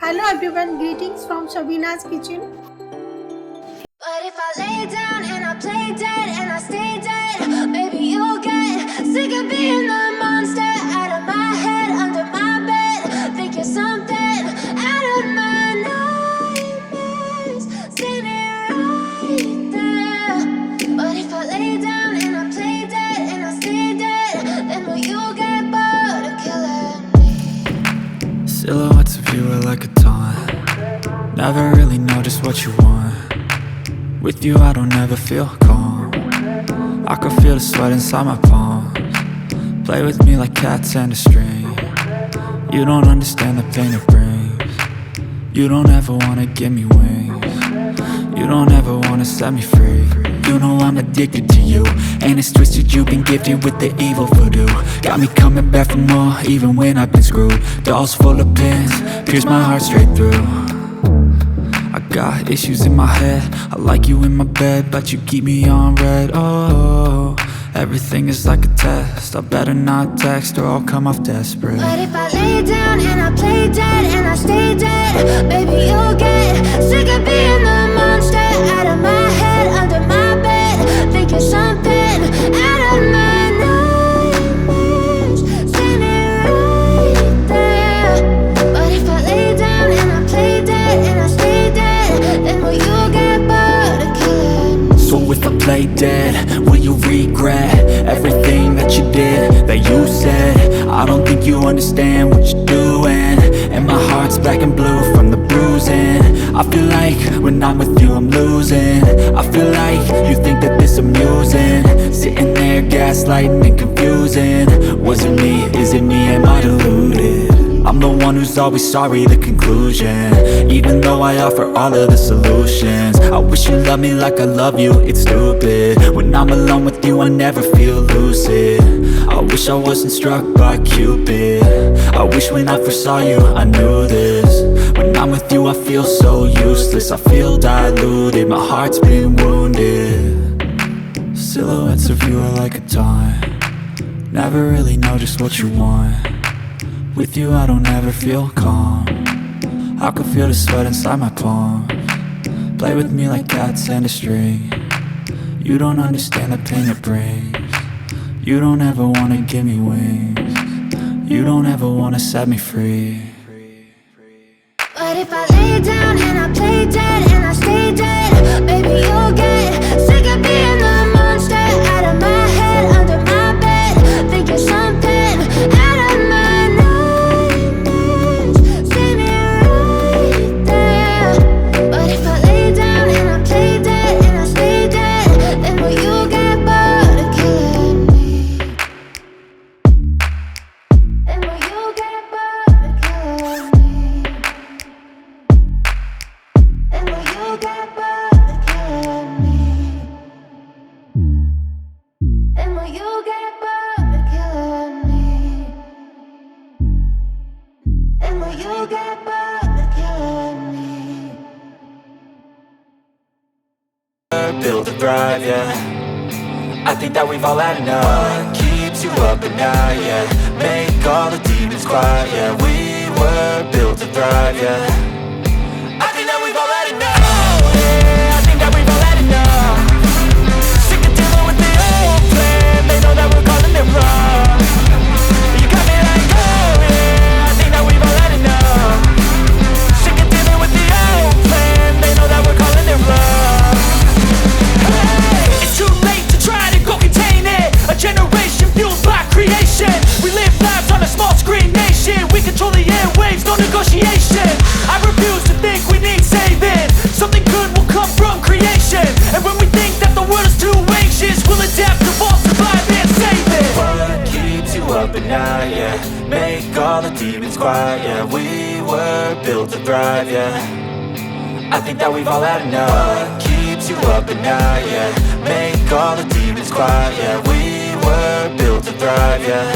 Hello everyone, greetings from Shabinas kitchen. But if I lay down and I play dead and I stay dead, maybe you'll get sick of being the monster out of my head, under my bed. Think you're something out of my nightmares, standing right there. But if I lay down and I play dead and I stay dead, then will you get bored of killing me? Silhouettes of you are like a taunt. Never really know just what you want. With you I don't ever feel calm. I can feel the sweat inside my palms. Play with me like cats and a string. You don't understand the pain it brings. You don't ever wanna give me wings. You don't ever wanna set me free. You know I'm addicted to you, and it's twisted, you've been gifted with the evil voodoo. Got me coming back for more, even when I've been screwed. Dolls full of pins, pierce my heart straight through. I got issues in my head, I like you in my bed, but you keep me on red. Oh, everything is like a test, I better not text or I'll come off desperate. But if I lay down and I play dead and I stay dead, baby you'll get sick of being the monster out of my head, under my bed. Think you're something out of my nightmares, standing right there. But if I lay down and I play dead and I stay dead, then will you get bored of killing me? So if I play dead, will you regret everything that you did, that you said? I don't think you understand what you're doing, and my heart's black and blue from the bruising. I feel like when I'm with you I'm losing. I feel like you think that this amusing, sitting there gaslighting and confusing. Was it me? Is it me? Am I deluded? I'm the one who's always sorry, the conclusion. Even though I offer all of the solutions, I wish you loved me like I love you, it's stupid. When I'm alone with you I never feel lucid. I wish I wasn't struck by Cupid. I wish when I first saw you I knew this. When I'm with you I feel so useless, I feel diluted, my heart's been wounded. Silhouettes of you are like a taunt. Never really know just what you want. With you I don't ever feel calm. I can feel the sweat inside my palms. Play with me like cats and a string. You don't understand the pain it brings. You don't ever wanna give me wings. You don't ever wanna set me free. But if I lay down and I play dead and I stay dead, baby you'll get sick of being the monster out of my head, under my bed. Think you're something out of my nightmares, standing right there. But if I lay down and I play dead and I stay dead, then will you get bored of killing me? Then will you get bored of killing me? And will you get bored of killing me? And will you get bored of killing me? And will you get bored of killing me? Built to thrive, yeah. I think that we've all had enough. What keeps you up at night, yeah? Make all the demons quiet, yeah. We were built to thrive, yeah. I think that we've all had enough, yeah. I think that we've all had enough. Sick of dealing with the old plan. They know that we're calling it wrong. You got me like, oh yeah. I think that we've all had enough. Sick of dealing with the old plan. They know that we're calling it wrong. Hey, it's too late to try to go contain it. A generation fueled by creation. We live lives on a small screen nation. We control the airwaves, no negotiation. I refuse to think we need saving. Something good will come from creation. And when we think that the world is too anxious, we'll adapt, evolve, survive and save it. What keeps you up at night, yeah? Make all the demons quiet, yeah. We were built to thrive, yeah. I think that we've all had enough. What keeps you up at night, yeah? Make all the demons quiet, yeah. We were built to thrive, yeah.